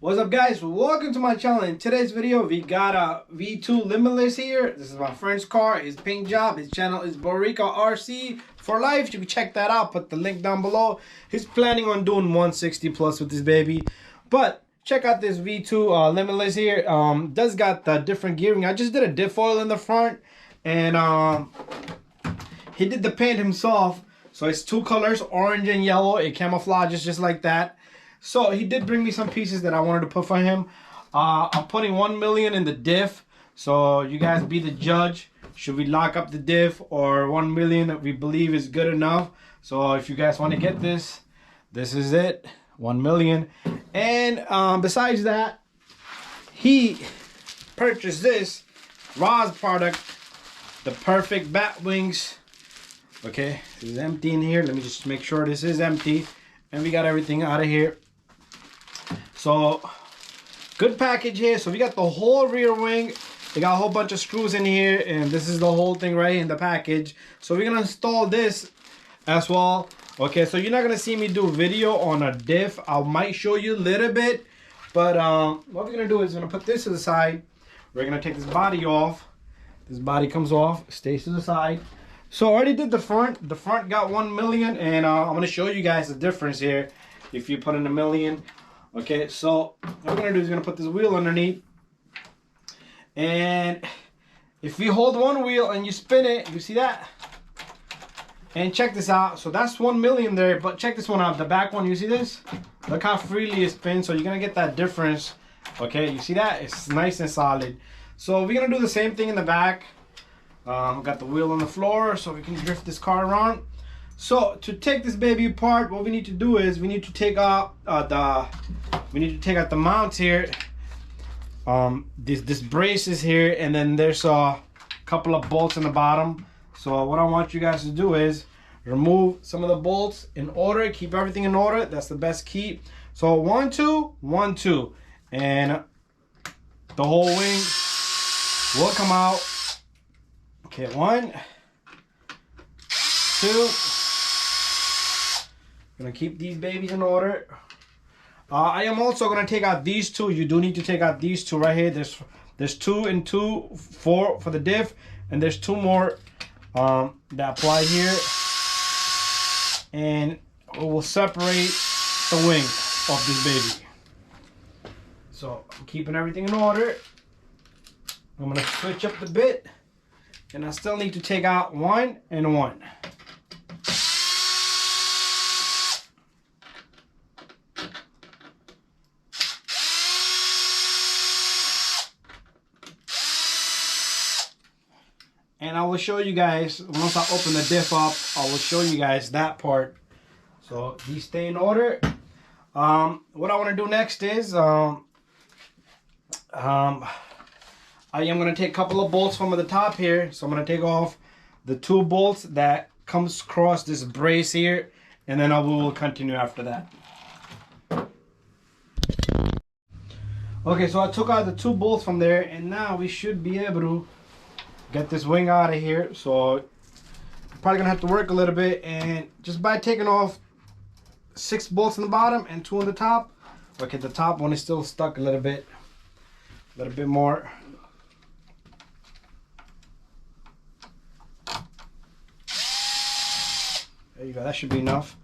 What's up, guys? Welcome to my channel. In today's video, we got a V2 Limitless here. This is my friend's car, his paint job. His channel is Borica RC for life. You can check that out. Put the link down below. He's planning on doing 160 plus with this baby. But check out this V2 Limitless here. Does got the different gearing. I just did a diff oil in the front, and he did the paint himself. So it's two colors, orange and yellow. It camouflages just like that. So he did bring me some pieces that I wanted to put for him. I'm putting 1 million in the diff. So you guys be the judge. Should we lock up the diff or 1 million that we believe is good enough? So if you guys want to get this, this is it. 1 million. And besides that, he purchased this Roz product, the perfect bat wings. Okay, this is empty in here. Let me just make sure this is empty. And we got everything out of here. So, good package here. So we got the whole rear wing. They got a whole bunch of screws in here. And this is the whole thing right in the package. So we're going to install this as well. Okay, so you're not going to see me do a video on a diff. I might show you a little bit. But what we're going to do is we're going to put this to the side. We're going to take this body off. This body comes off. Stays to the side. So I already did the front. The front got 1 million. And I'm going to show you guys the difference here if you put in 1 million. Okay, so what we're gonna do is gonna put this wheel underneath, and if you hold one wheel and you spin it, you see that? And check this out. So that's 1 million there, but check this one out. The back one, you see this? Look how freely it spins. So you're gonna get that difference. Okay, you see that? It's nice and solid. So we're gonna do the same thing in the back. We got the wheel on the floor, so we can drift this car around. So to take this baby apart, what we need to do is we need to take out the mounts here. This brace is here, and then there's a couple of bolts in the bottom. So what I want you guys to do is remove some of the bolts in order, keep everything in order. That's the best keep. So 1 2 1 2, and the whole wing will come out. Okay, 1 2. Gonna keep these babies in order. I am also gonna take out these two. You do need to take out these two right here. There's 2 and 2, 4 for the diff, and there's 2 more that apply here, and it will separate the wing of this baby. So I'm keeping everything in order. I'm gonna switch up the bit, and I still need to take out 1 and 1. And I will show you guys, once I open the diff up, I will show you guys that part. So these stay in order. What I want to do next is, I am going to take a couple of bolts from the top here. So I'm going to take off the 2 bolts that comes across this brace here. And then I will continue after that. Okay, so I took out the 2 bolts from there. And now we should be able to get this wing out of here. So you're probably gonna have to work a little bit, and just by taking off 6 bolts in the bottom and 2 on the top. Okay, the top one is still stuck a little bit more. There you go, that should be enough.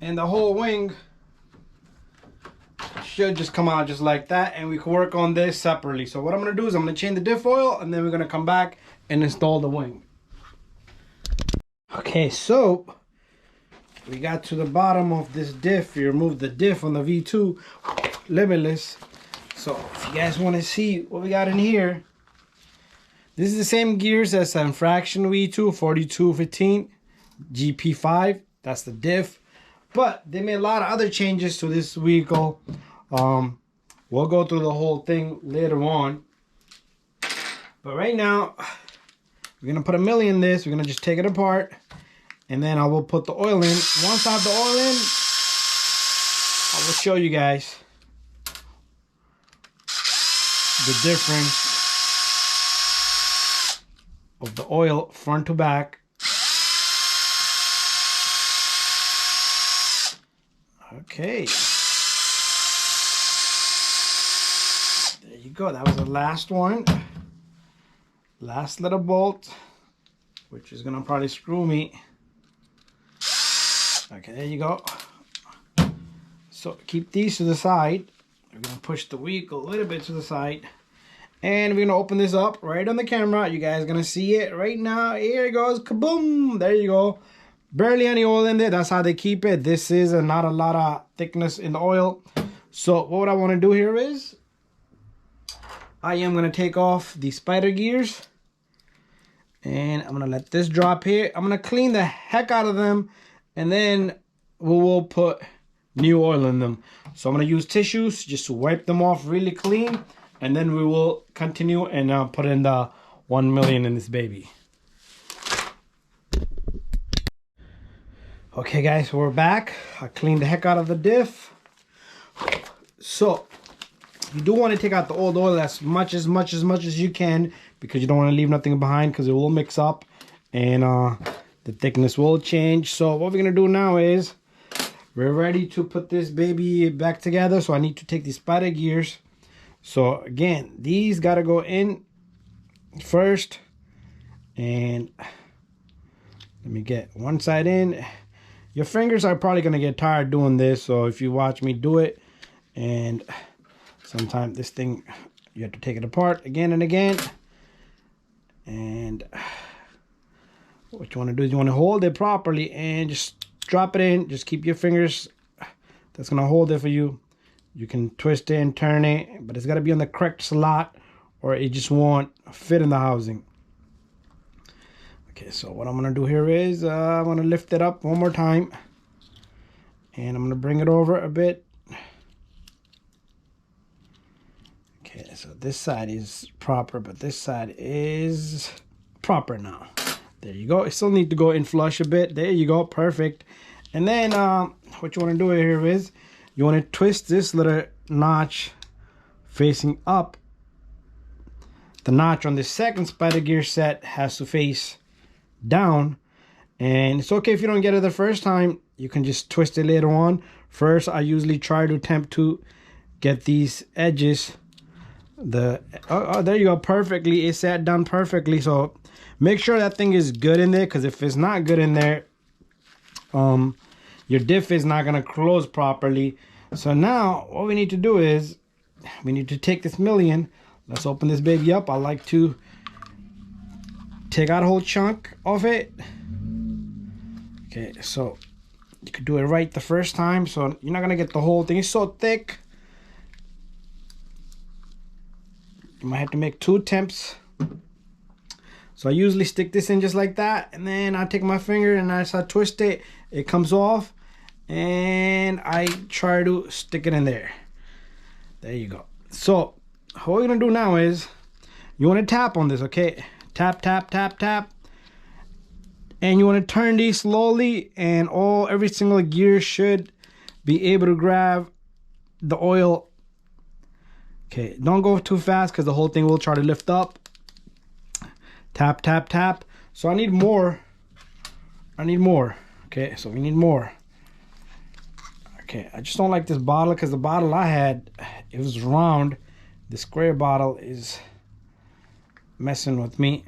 And the whole wing should just come out just like that, and we can work on this separately. So what I'm going to do is I'm going to change the diff oil, and then we're going to come back and install the wing. Okay, so we got to the bottom of this diff. We removed the diff on the V2 Limitless. So if you guys want to see what we got in here, this is the same gears as an Infraction V2 4215 GP5. That's the diff. But they made a lot of other changes to this vehicle. We'll go through the whole thing later on. But right now, we're going to put 1 million in this. We're going to just take it apart. And then I will put the oil in. Once I have the oil in, I will show you guys the difference of the oil front to back. Okay. you go. That was the last one. Last little bolt, which is gonna probably screw me. Okay, there you go. So keep these to the side. We're gonna push the wheel a little bit to the side. And we're gonna open this up right on the camera. You guys are gonna see it right now. Here it goes, kaboom! There you go. Barely any oil in there. That's how they keep it. This is not a lot of thickness in the oil. So what I want to do here is I am gonna take off the spider gears, and I'm gonna let this drop here. I'm gonna clean the heck out of them, and then we will put new oil in them. So I'm gonna use tissues just to wipe them off really clean. And then we will continue and put in the 1 million in this baby. Okay guys, we're back. I cleaned the heck out of the diff. So you do want to take out the old oil as much as you can, because you don't want to leave nothing behind, because it will mix up and the thickness will change. So what we're gonna do now is we're ready to put this baby back together. So I need to take these spider gears. So again, these gotta go in first, and let me get one side in. Your fingers are probably gonna get tired doing this, so if you watch me do it, and sometimes this thing you have to take it apart again and again. And what you want to do is you want to hold it properly and just drop it in. Just keep your fingers, that's gonna hold it for you. You can twist it and turn it, but it's got to be on the correct slot or it just won't fit in the housing. Okay, so what I'm going to do here is I'm going to lift it up one more time, and I'm going to bring it over a bit. Okay, so this side is proper, but this side is proper now. There you go. It still need to go in flush a bit. There you go. Perfect. And then what you want to do here is you want to twist this little notch facing up. The notch on the second spider gear set has to face down, and it's okay if you don't get it the first time. You can just twist it later on. First, I usually try to attempt to get these edges. There you go, perfectly. It sat down perfectly. So make sure that thing is good in there, because if it's not good in there, your diff is not gonna close properly. So now what we need to do is we need to take this million. Let's open this baby up. I like to take out a whole chunk of it. Okay, so you could do it right the first time, so you're not gonna get the whole thing. It's so thick. You might have to make 2 attempts. So I usually stick this in just like that, and then I take my finger and as I twist it, it comes off, and I try to stick it in there. There you go. So what we're gonna do now is you want to tap on this, okay? Tap, tap, tap, tap. And you want to turn these slowly, and every single gear should be able to grab the oil. Okay, don't go too fast because the whole thing will try to lift up. Tap, tap, tap. So I need more. Okay, so we need more. Okay, I just don't like this bottle because the bottle I had, it was round. The square bottle is messing with me.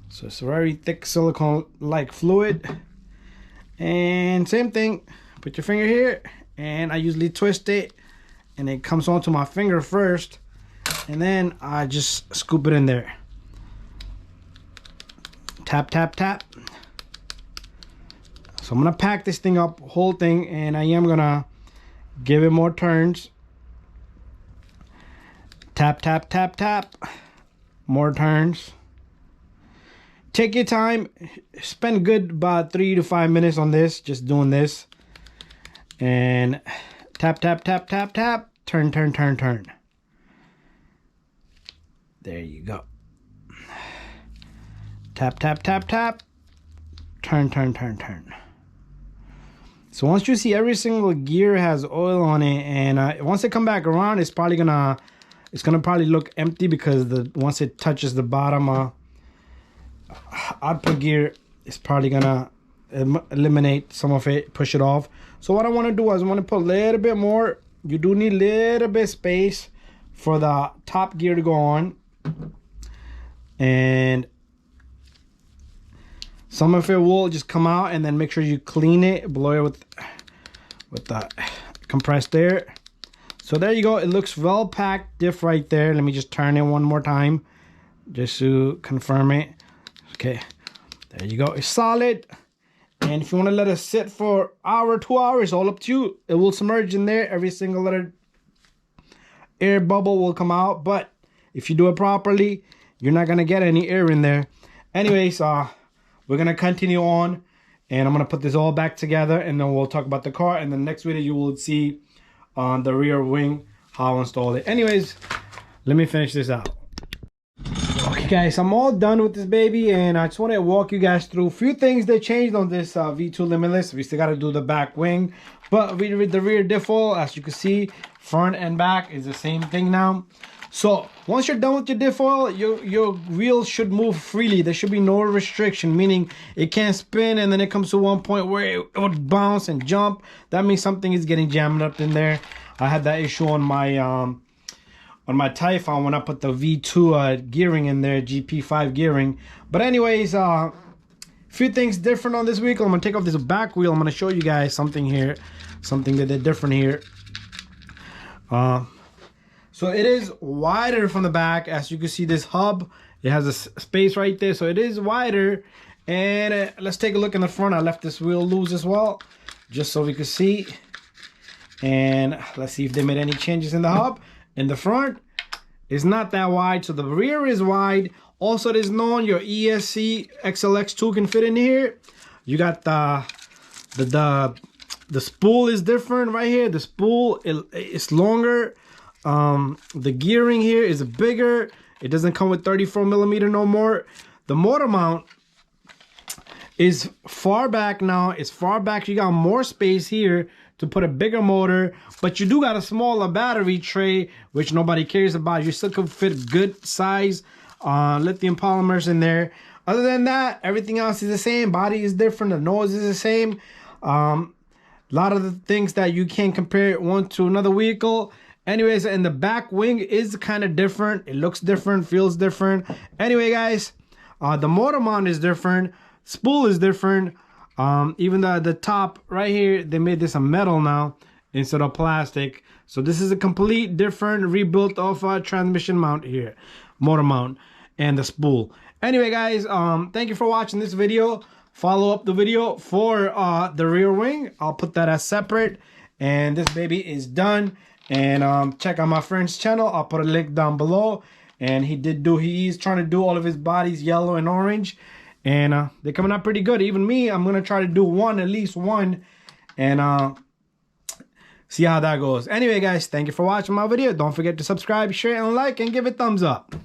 So it's a very thick silicone-like fluid. And same thing, put your finger here, and I usually twist it, and it comes onto my finger first, and then I just scoop it in there. Tap, tap, tap. So I'm gonna pack this thing up, whole thing, and I am gonna give it more turns. Tap, tap, tap, tap. More turns. Take your time. Spend good about 3 to 5 minutes on this, just doing this. And tap, tap, tap, tap, tap. Turn, turn, turn, turn. There you go. Tap, tap, tap, tap. Turn, turn, turn, turn. So once you see every single gear has oil on it, and once it come back around, it's gonna probably look empty, because once it touches the bottom output gear, it's probably gonna eliminate some of it, push it off. So what I want to do is I want to put a little bit more you do need a little bit of space for the top gear to go on, and some of it will just come out, and then make sure you clean it, blow it with the compressed air. So there you go. It looks well packed diff right there. Let me just turn it one more time just to confirm it. Okay, there you go. It's solid. And if you want to let it sit for an hour, 2 hours, all up to you. It will submerge in there. Every single little air bubble will come out. But if you do it properly, you're not going to get any air in there. Anyways, we're going to continue on. And I'm going to put this all back together. And then we'll talk about the car. And the next video you will see on the rear wing how I installed it. Anyways, let me finish this out. Okay guys, I'm all done with this baby, and I just want to walk you guys through a few things that changed on this V2 Limitless. We still got to do the back wing, but with the rear diff oil, as you can see, front and back is the same thing now. So once you're done with your diff oil, your wheels should move freely. There should be no restriction, meaning it can't spin and then it comes to one point where it would bounce and jump. That means something is getting jammed up in there. I had that issue on my Typhoon when I put the V2 gearing in there, GP5 gearing. But anyways, a few things different on this vehicle. I'm gonna take off this back wheel. I'm gonna show you guys something here, something that did different here. So it is wider from the back. As you can see, this hub, it has a space right there, so it is wider. And let's take a look in the front. I left this wheel loose as well, just so we could see. And let's see if they made any changes in the hub. In the front, it's not that wide, so the rear is wide. Also, it is known your ESC XLX2 can fit in here. You got the spool is different right here. The spool is longer. The gearing here is bigger. It doesn't come with 34mm no more. The motor mount is far back now. It's far back. You got more space here to put a bigger motor, but you do got a smaller battery tray, which nobody cares about. You still could fit good size lithium polymers in there. Other than that, everything else is the same. Body is different. The nose is the same. A lot of the things that you can't compare one to another vehicle. Anyways, and the back wing is kind of different. It looks different, feels different. Anyway, guys, the motor mount is different. Spool is different. Even the top right here, they made this a metal now instead of plastic. So this is a complete different rebuilt of a transmission mount here, motor mount, and the spool. Anyway, guys, thank you for watching this video. Follow up the video for the rear wing. I'll put that as separate. And this baby is done. And check out my friend's channel. I'll put a link down below. And he's trying to do all of his bodies yellow and orange. And they're coming out pretty good. Even me, I'm going to try to do at least one. And see how that goes. Anyway, guys, thank you for watching my video. Don't forget to subscribe, share, and like, and give it a thumbs up.